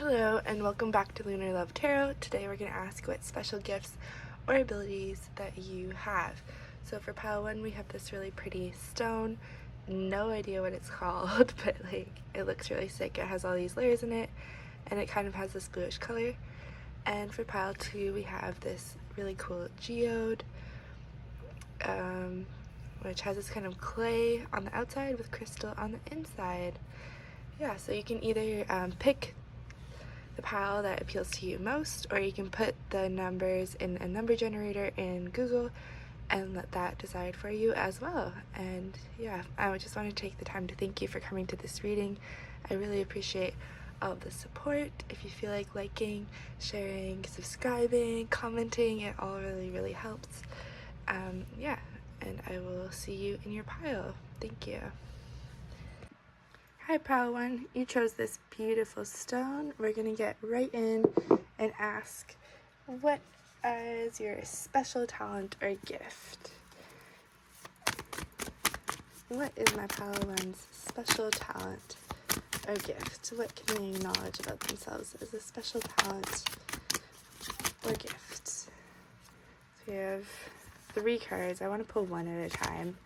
Hello and welcome back to Lunar Love Tarot. Today we're going to ask what special gifts or abilities that you have. So for pile 1 we have this really pretty stone. No idea what it's called, but it looks really sick. It has all these layers in it and it kind of has this bluish color. And for pile 2 we have this really cool geode, which has this kind of clay on the outside with crystal on the inside. Yeah, so you can either pick the pile that appeals to you most, or you can put the numbers in a number generator in Google and let that decide for you as well. And yeah, I just want to take the time to thank you for coming to this reading. I really appreciate all of the support. If you feel like liking, sharing, subscribing, commenting, it all really helps. Yeah, and I will see you in your pile. Thank you. Hi pile 1, you chose this beautiful stone. We're gonna get right in and ask, what is your special talent or gift? What is my pile 1's special talent or gift? What can they acknowledge about themselves as a special talent or gift? So we have 3 cards. I want to pull one at a time.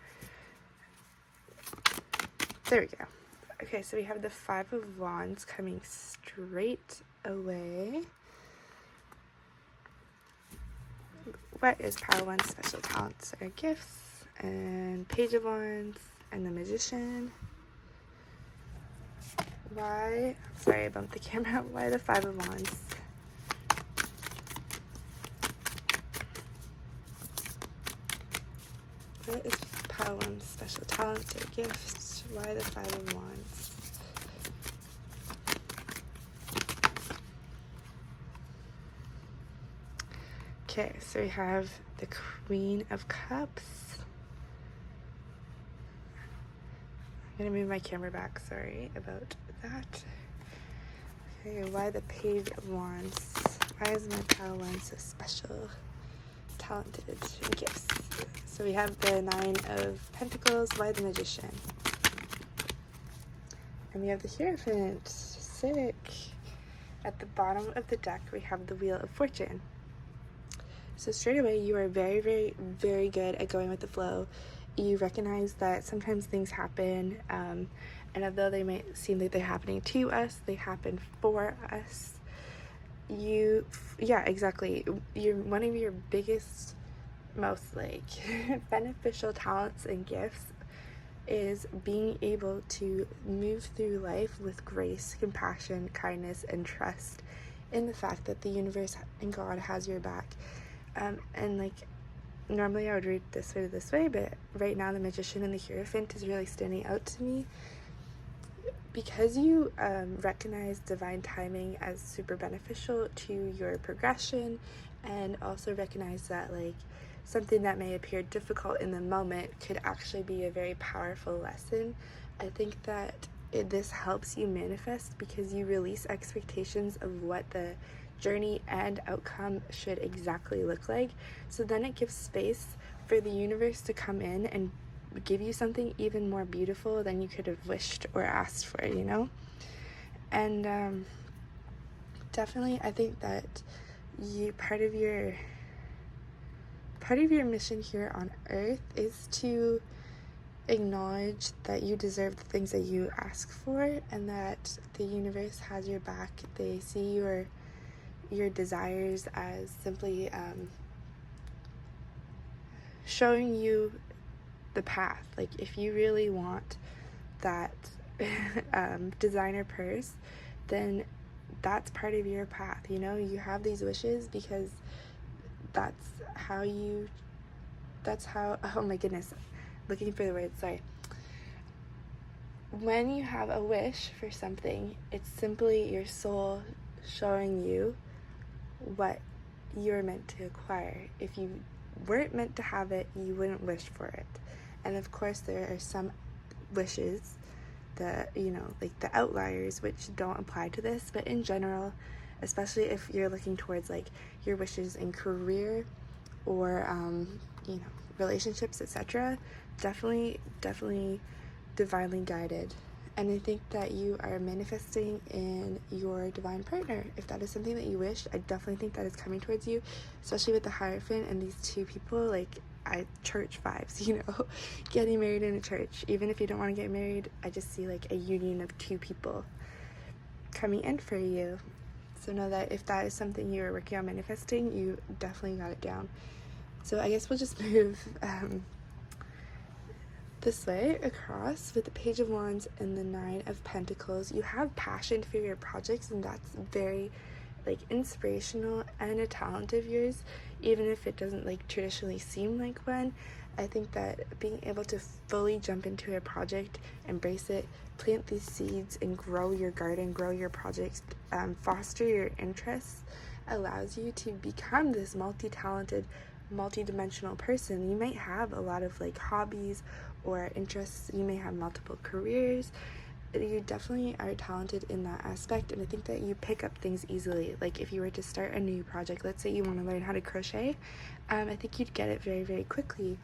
There we go. Okay, so we have the 5 of Wands coming straight away. What is pile 1's special talents or gifts? And Page of Wands and the Magician. Why, sorry I bumped the camera, why the 5 of Wands? What is pile 1's special talents or gifts? Why the 5 of Wands? Okay, so we have the Queen of Cups. I'm gonna move my camera back, sorry about that. Okay, why the Page of Wands? Why is my pile 1 so special? Talented gifts. So we have the 9 of Pentacles. Why the Magician? And we have the Hierophant. Sick. At the bottom of the deck we have the Wheel of Fortune. So straight away you are very good at going with the flow. You recognize that sometimes things happen, and although they might seem like they're happening to us, they happen for us. Yeah, exactly. One of your biggest, most beneficial talents and gifts is being able to move through life with grace, compassion, kindness, and trust in the fact that the universe and God has your back. And normally I would read this way, but right now the Magician and the Hierophant is really standing out to me. Because you recognize divine timing as super beneficial to your progression, and also recognize that something that may appear difficult in the moment could actually be a very powerful lesson. I think that this helps you manifest because you release expectations of what the journey and outcome should exactly look like. So then it gives space for the universe to come in and give you something even more beautiful than you could have wished or asked for, you know? And definitely I think that part of your mission here on earth is to acknowledge that you deserve the things that you ask for, and that the universe has your back. They see your desires as simply showing you the path. If you really want that designer purse, then that's part of your path. You know, you have these wishes because that's how oh my goodness, looking for the word, sorry. When you have a wish for something, it's simply your soul showing you what you're meant to acquire. If you weren't meant to have it, you wouldn't wish for it. And of course there are some wishes that, the outliers, which don't apply to this, but in general, especially if you're looking towards your wishes in career or relationships, etc., definitely divinely guided. And I think that you are manifesting in your divine partner. If that is something that you wish, I definitely think that is coming towards you, especially with the Hierophant and these two people, like, church vibes, you know, getting married in a church. Even if you don't want to get married, I just see like a union of two people coming in for you. So know that if that is something you're working on manifesting, you definitely got it down. So I guess we'll just move this way across with the Page of Wands and the Nine of Pentacles. You have passion for your projects, and that's very like inspirational and a talent of yours, even if it doesn't like traditionally seem like one. I think that being able to fully jump into a project, embrace it, plant these seeds, and grow your garden, grow your projects, foster your interests, allows you to become this multi-talented, multi-dimensional person. You might have a lot of like hobbies or interests, you may have multiple careers. You definitely are talented in that aspect, and I think that you pick up things easily. Like if you were to start a new project, let's say you want to learn how to crochet, I think you'd get it very, very quickly.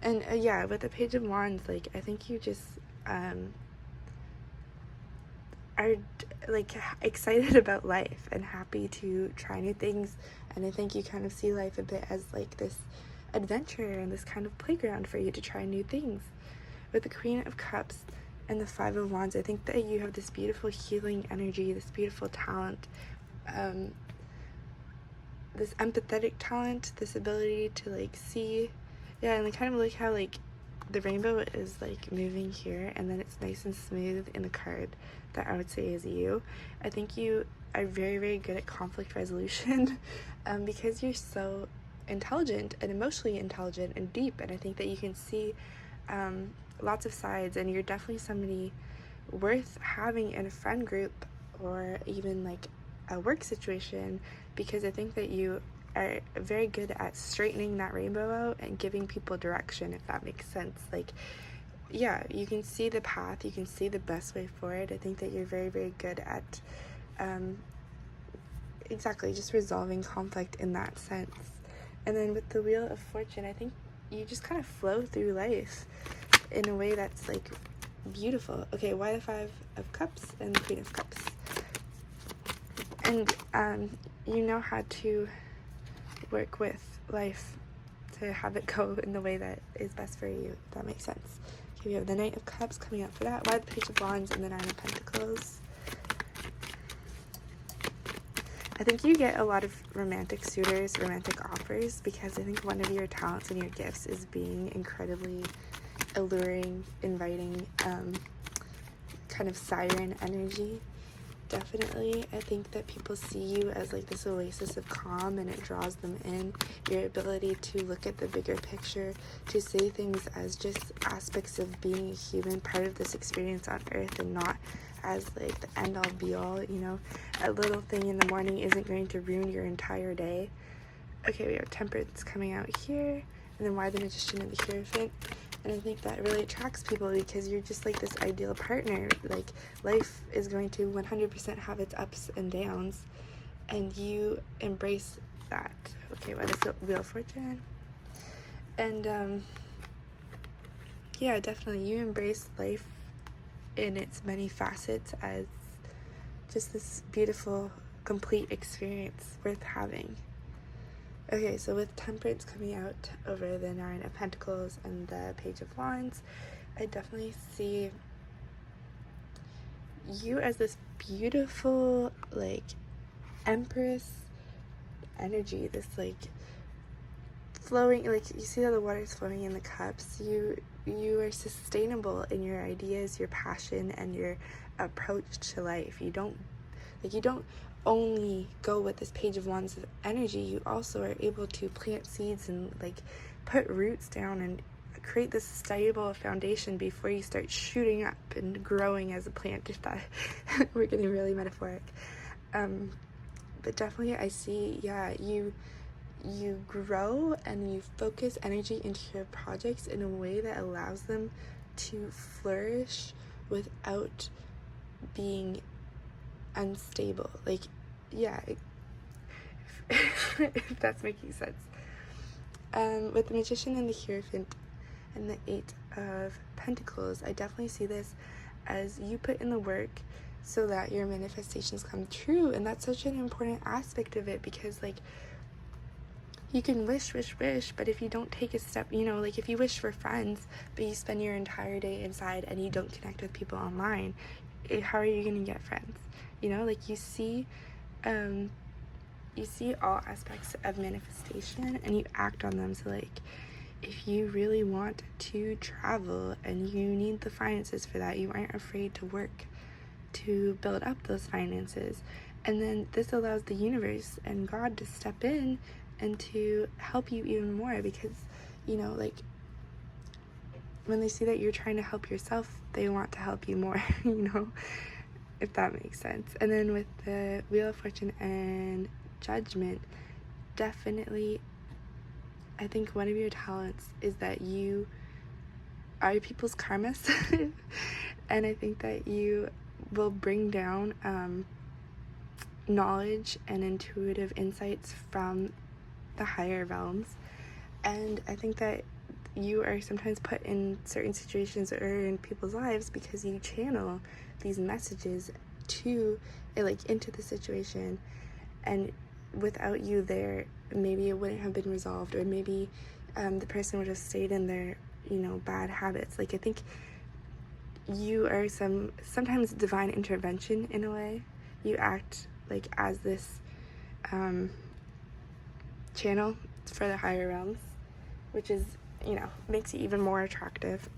And yeah, with the Page of Wands, like I think you just are like excited about life and happy to try new things, and I think you kind of see life a bit as like this adventure and this kind of playground for you to try new things. With the Queen of Cups and the Five of Wands, I think that you have this beautiful healing energy, this beautiful talent, this empathetic talent, this ability to like see, yeah, and I kind of like how like the rainbow is like moving here and then it's nice and smooth in the card that I would say is you. I think you are very, very good at conflict resolution because you're so intelligent and emotionally intelligent and deep, and I think that you can see lots of sides, and you're definitely somebody worth having in a friend group or even like a work situation, because I think that you are very good at straightening that rainbow out and giving people direction, if that makes sense. Like, yeah, you can see the path, you can see the best way forward. I think that you're very, very good at exactly just resolving conflict in that sense. And then with the Wheel of Fortune, I think you just kind of flow through life in a way that's like beautiful. Okay, why the Five of Cups and the Queen of Cups? And you know how to work with life to have it go in the way that is best for you, if that makes sense. Okay, we have the Knight of Cups coming up for that. Why the Page of Wands and the Nine of Pentacles? I think you get a lot of romantic suitors, romantic offers, because I think one of your talents and your gifts is being incredibly alluring, inviting, kind of siren energy. Definitely, I think that people see you as like this oasis of calm, and it draws them in. Your ability to look at the bigger picture, to see things as just aspects of being a human, part of this experience on earth, and not as like the end all be all, you know. A little thing in the morning isn't going to ruin your entire day. Okay, we have Temperance coming out here, and then why the Magician and the Hierophant. And I think that really attracts people because you're just like this ideal partner. Like, life is going to 100% have its ups and downs, and you embrace that. Okay, what is the Wheel of Fortune? And yeah, definitely you embrace life in its many facets as just this beautiful, complete experience worth having. Okay, so with Temperance coming out over the Nine of Pentacles and the Page of Wands, I definitely see you as this beautiful, like, Empress energy, this, like, flowing, like, you see how the water is flowing in the cups. You are sustainable in your ideas, your passion, and your approach to life. You don't only go with this Page of Wands of energy, you also are able to plant seeds and like put roots down and create this stable foundation before you start shooting up and growing as a plant, if that we're getting really metaphoric. But definitely I see, yeah, you grow and you focus energy into your projects in a way that allows them to flourish without being unstable. Like, yeah, if that's making sense. With the Magician and the Hierophant, and the Eight of Pentacles. I definitely see this as you put in the work so that your manifestations come true. And that's such an important aspect of it, because like you can wish, but if you don't take a step, you know, like if you wish for friends, but you spend your entire day inside and you don't connect with people online, how are you going to get friends? You know, like you see all aspects of manifestation and you act on them. So like if you really want to travel and you need the finances for that, you aren't afraid to work to build up those finances. And then this allows the universe and God to step in and to help you even more, because, you know, like when they see that you're trying to help yourself, they want to help you more, you know, if that makes sense. And then with the Wheel of Fortune and Judgment, definitely, I think one of your talents is that you are people's karmas. And I think that you will bring down knowledge and intuitive insights from the higher realms. And I think that you are sometimes put in certain situations or in people's lives because you channel these messages to like into the situation, and without you there, maybe it wouldn't have been resolved, or maybe the person would have stayed in their, you know, bad habits. Like I think you are sometimes divine intervention in a way. You act like as this channel for the higher realms, which is, you know, makes you even more attractive.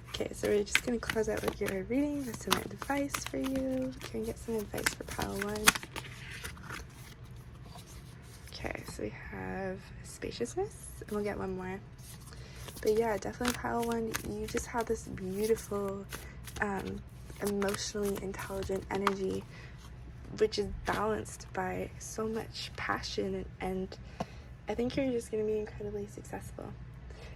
Okay, so we're just going to close out with your reading. That's some advice for you. Can we get some advice for pile 1? Okay, so we have spaciousness, and we'll get one more. But yeah, definitely pile 1, you just have this beautiful, emotionally intelligent energy, which is balanced by so much passion, and I think you're just going to be incredibly successful.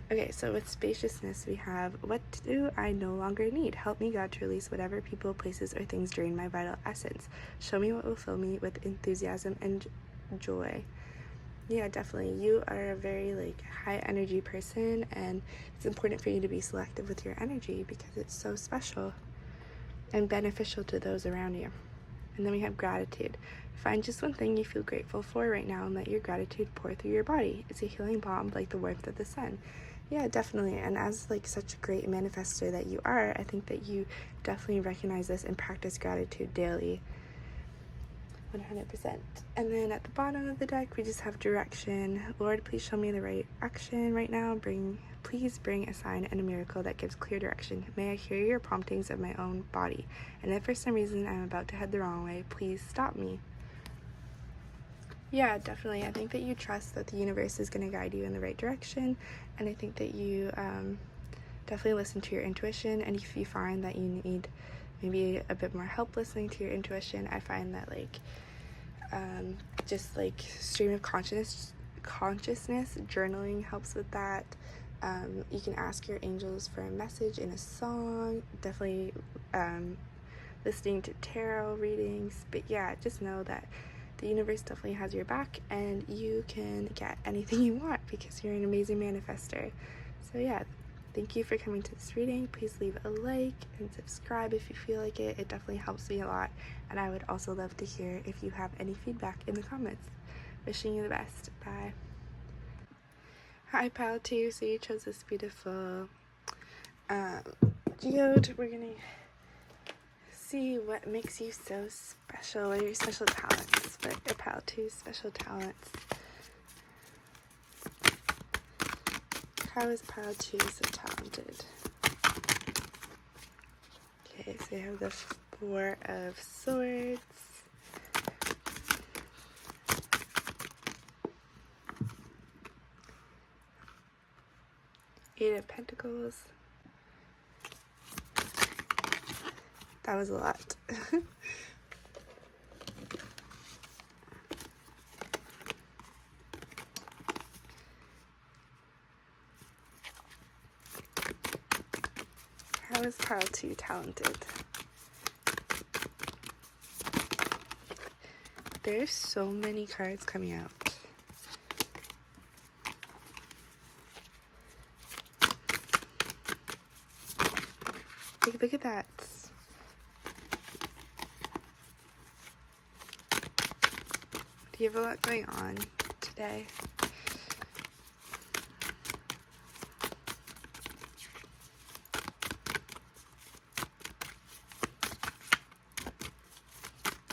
Okay, so with spaciousness, we have, what do I no longer need? Help me, God, to release whatever people, places, or things drain my vital essence. Show me what will fill me with enthusiasm and joy. Yeah, definitely. You are a very like high energy person, and it's important for you to be selective with your energy because it's so special and beneficial to those around you. And then we have gratitude. Find just one thing you feel grateful for right now and let your gratitude pour through your body. It's a healing balm like the warmth of the sun. Yeah, definitely. And as like such a great manifestor that you are, I think that you definitely recognize this and practice gratitude daily. 100%. And then at the bottom of the deck, we just have direction. Lord, please show me the right action right now. Please bring a sign and a miracle that gives clear direction. May I hear your promptings of my own body. And if for some reason I'm about to head the wrong way, please stop me. Yeah, definitely. I think that you trust that the universe is going to guide you in the right direction. And I think that you definitely listen to your intuition. And if you find that you need maybe a bit more help listening to your intuition, I find that like just like stream of consciousness, journaling helps with that. You can ask your angels for a message in a song. Definitely listening to tarot readings. But yeah, just know that the universe definitely has your back and you can get anything you want because you're an amazing manifester. So yeah, thank you for coming to this reading. Please leave a like and subscribe if you feel like it. It definitely helps me a lot. And I would also love to hear if you have any feedback in the comments. Wishing you the best. Bye. Hi, pile 2. So you chose this beautiful geode. We're going to see what makes you so special. What are your special talents? What are pile 2's special talents? How is pile 2 so talented? Okay, so we have the 4 of Swords. Eight of Pentacles. That was a lot. How is pile 2 talented? There's so many cards coming out. Like, look at that. Do you have a lot going on today?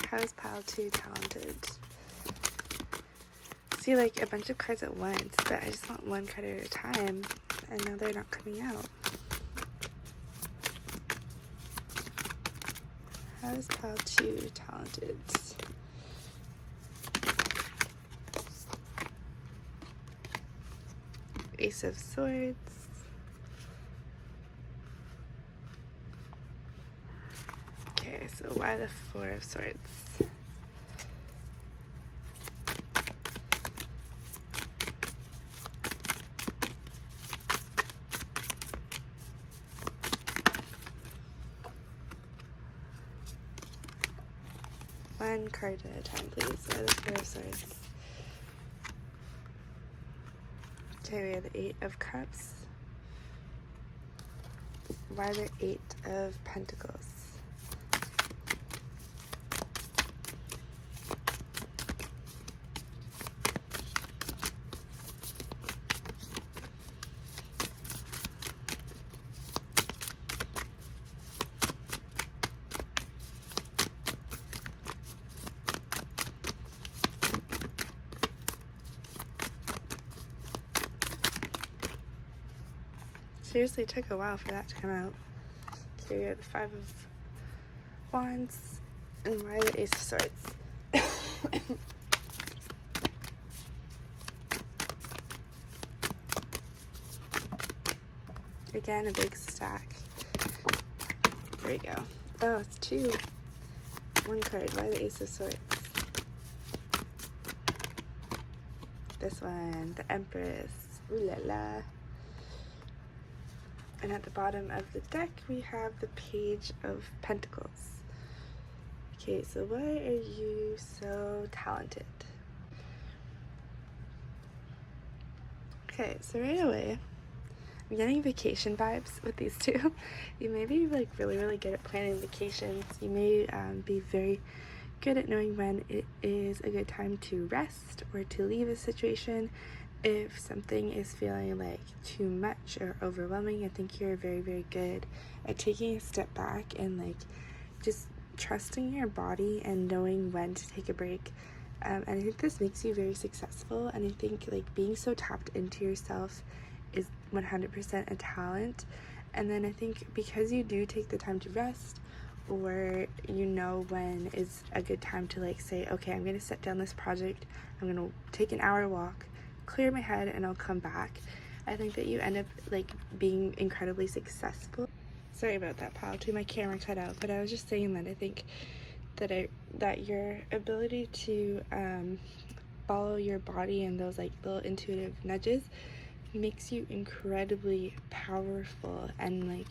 How is pile 2 talented? See, like, a bunch of cards at once, but I just want one card at a time, and now they're not coming out. How is pile 2 talented? Ace of Swords. Okay, so why the 4 of Swords? One card at a time, please. Why the 4 of Swords? Okay, we have the 8 of Cups. Why the 8 of Pentacles? Seriously, it took a while for that to come out. Okay, we have the 5 of Wands, and why the Ace of Swords? Again, a big stack. There we go. Oh, it's 2. One card. Why the Ace of Swords? This one, the Empress. Ooh la la. And at the bottom of the deck, we have the Page of Pentacles. Okay, so why are you so talented? Okay, so right away, I'm getting vacation vibes with these two. You may be like really good at planning vacations. You may be very good at knowing when it is a good time to rest or to leave a situation. If something is feeling like too much or overwhelming, I think you're very good at taking a step back and like just trusting your body and knowing when to take a break. And I think this makes you very successful, and I think like being so tapped into yourself is 100% a talent. And then I think because you do take the time to rest, or you know when is a good time to like say, okay, I'm gonna set down this project, I'm gonna take an hour walk, clear my head, and I'll come back, I think that you end up like being incredibly successful. Sorry about that, pile 2, my camera cut out, but I was just saying that I think that your ability to follow your body and those like little intuitive nudges makes you incredibly powerful, and like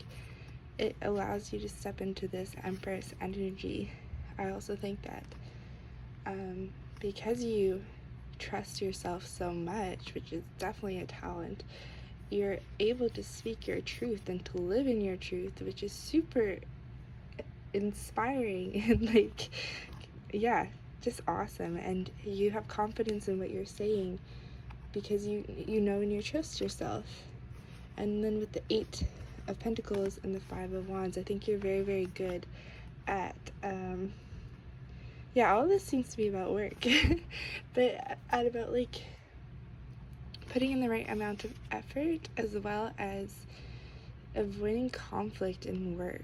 it allows you to step into this Empress energy. I also think that because you trust yourself so much, which is definitely a talent, you're able to speak your truth and to live in your truth, which is super inspiring and like, yeah, just awesome. And you have confidence in what you're saying because you know and you trust yourself. And then with the 8 of Pentacles and the 5 of Wands, I think you're very good at yeah, all this seems to be about work but at about like putting in the right amount of effort, as well as avoiding conflict in work.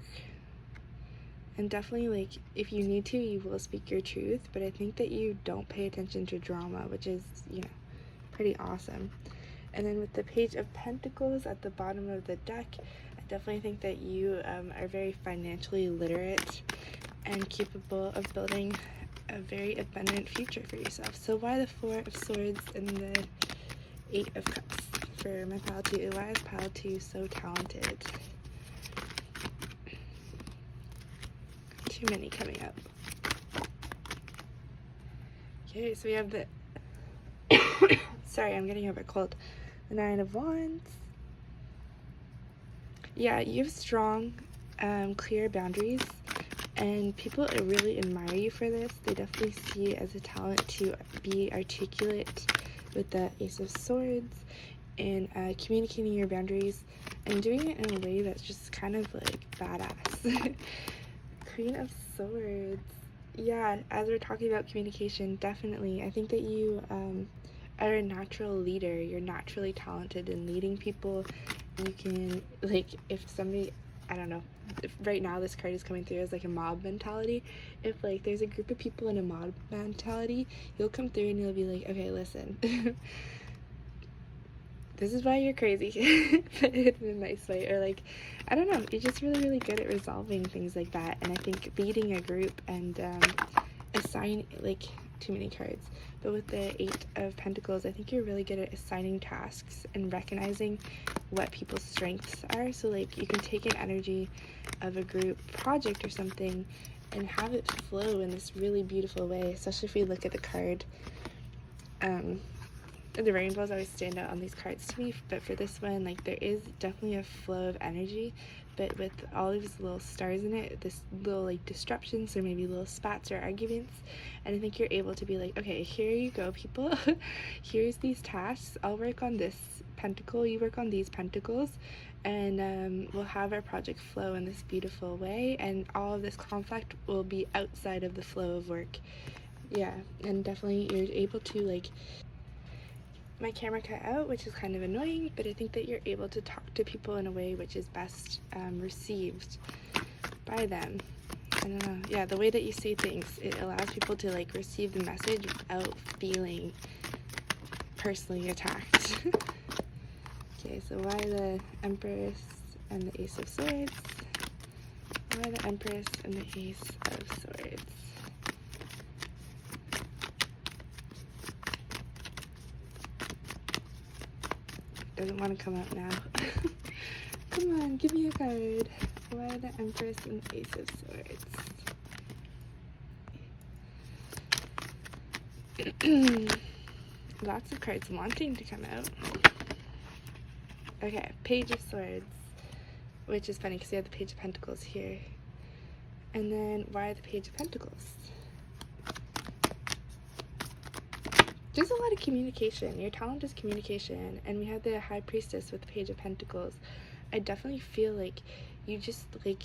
And definitely, like, if you need to, you will speak your truth, but I think that you don't pay attention to drama, which is, you know, pretty awesome. And then with the Page of Pentacles at the bottom of the deck, I definitely think that you are very financially literate and capable of building a very abundant future for yourself. So why the 4 of Swords and the 8 of Cups for my pile 2? Why is pile 2 so talented? Too many coming up. Okay, so we have the sorry, I'm getting over a cold. The 9 of Wands. Yeah, you have strong clear boundaries, and people really admire you for this. They definitely see you as a talent to be articulate with the Ace of Swords and communicating your boundaries and doing it in a way that's just kind of like badass. Queen of Swords. Yeah, as we're talking about communication, definitely. I think that you are a natural leader. You're naturally talented in leading people. You can, like, if somebody, I don't know, if right now this card is coming through as like a mob mentality. If like there's a group of people in a mob mentality, you'll come through and you'll be like, okay, listen, this is why you're crazy, but in a nice way. Or like, I don't know, you're just really, really good at resolving things like that. And I think leading a group and assign, like, too many cards, but with the Eight of Pentacles, I think you're really good at assigning tasks and recognizing what people's strengths are. So like you can take an energy of a group project or something and have it flow in this really beautiful way, especially if we look at the card. The rainbows always stand out on these cards to me, but for this one, like, there is definitely a flow of energy, but with all these little stars in it, this little like disruptions or maybe little spats or arguments. And I think you're able to be like, okay, here you go, people. Here's these tasks. I'll work on this pentacle, you work on these pentacles, and we'll have our project flow in this beautiful way, and all of this conflict will be outside of the flow of work. Yeah, and definitely you're able to, like, my camera cut out, which is kind of annoying, but I think that you're able to talk to people in a way which is best received by them. I don't know, yeah, the way that you say things, it allows people to like receive the message without feeling personally attacked. Okay, so why the Empress and the Ace of Swords? Why the Empress and the Ace of Swords? Doesn't want to come out now. Come on, give me a card. Why the Empress and the Ace of Swords? Lots of cards wanting to come out. Okay, Page of Swords, which is funny because we have the Page of Pentacles here. And then why the Page of Pentacles? There's a lot of communication. Your talent is communication, and we have the High Priestess with the Page of Pentacles. I definitely feel like you just like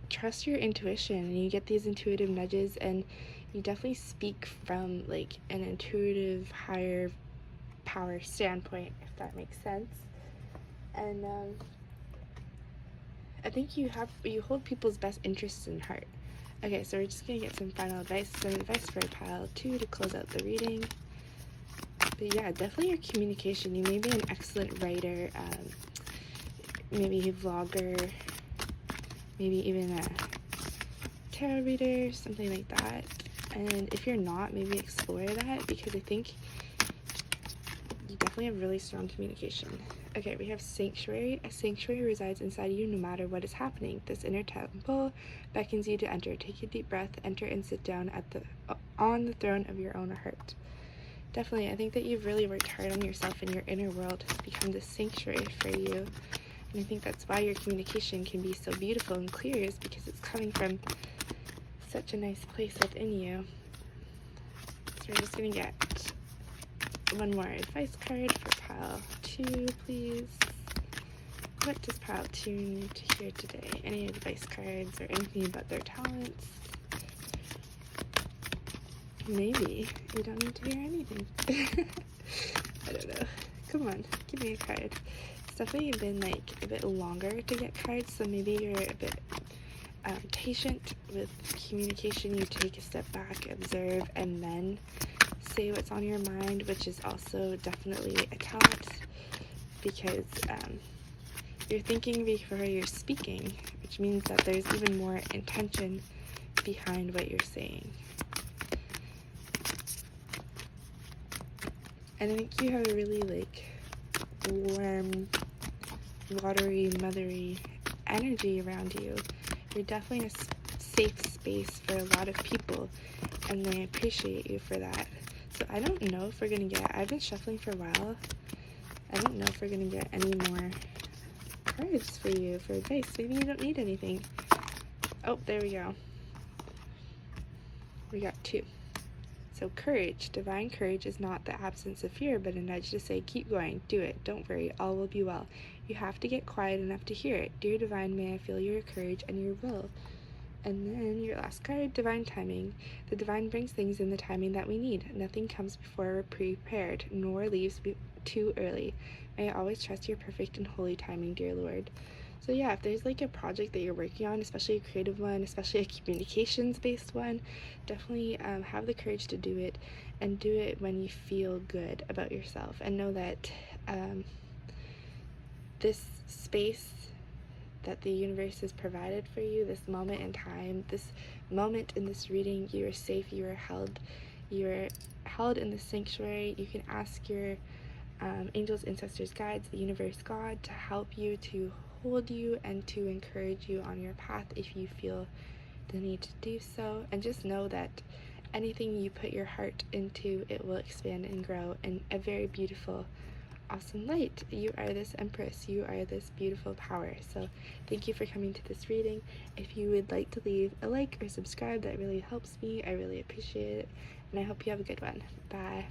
trust your intuition, and you get these intuitive nudges, and you definitely speak from like an intuitive higher power standpoint, if that makes sense. And I think you hold people's best interests in heart. Okay, so we're just gonna get some final advice, some advice for pile 2 to close out the reading. But yeah, definitely your communication. You may be an excellent writer, maybe a vlogger, maybe even a tarot reader, something like that. And if you're not, maybe explore that, because I think you definitely have really strong communication. Okay, we have Sanctuary. A sanctuary resides inside you no matter what is happening. This inner temple beckons you to enter. Take a deep breath, enter and sit down on the throne of your own heart. Definitely, I think that you've really worked hard on yourself and your inner world to become this sanctuary for you. And I think that's why your communication can be so beautiful and clear, is because it's coming from such a nice place within you. So we're just going to get one more advice card for pile 2, please. What does pile 2 need to hear today? Any advice cards or anything about their talents? Maybe you don't need to hear anything. I don't know. Come on, give me a card. It's definitely been like a bit longer to get cards, so maybe you're a bit patient with communication. You take a step back, observe, and then say what's on your mind, which is also definitely a talent, because you're thinking before you're speaking, which means that there's even more intention behind what you're saying. And I think you have a really like warm, watery, mothery energy around you. You're definitely a safe space for a lot of people, and they appreciate you for that. So I don't know if we're gonna get, I've been shuffling for a while, I don't know if we're gonna get any more cards for you for advice. Maybe you don't need anything. Oh, there we go. We got 2. So courage, divine courage is not the absence of fear, but a nudge to say, keep going, do it, don't worry, all will be well. You have to get quiet enough to hear it. Dear divine, may I feel your courage and your will. And then your last card, divine timing. The divine brings things in the timing that we need. Nothing comes before we're prepared, nor leaves too early. May I always trust your perfect and holy timing, dear Lord. So yeah, if there's like a project that you're working on, especially a creative one, especially a communications-based one, definitely have the courage to do it, and do it when you feel good about yourself, and know that this space that the universe has provided for you, this moment in time, this moment in this reading, you are safe, you are held in the sanctuary. You can ask your angels, ancestors, guides, the universe, God, to help you, to hold you, and to encourage you on your path if you feel the need to do so. And just know that anything you put your heart into, it will expand and grow in a very beautiful, awesome light. You are this empress, you are this beautiful power. So thank you for coming to this reading. If you would like to leave a like or subscribe, that really helps me. I really appreciate it, and I hope you have a good one. Bye.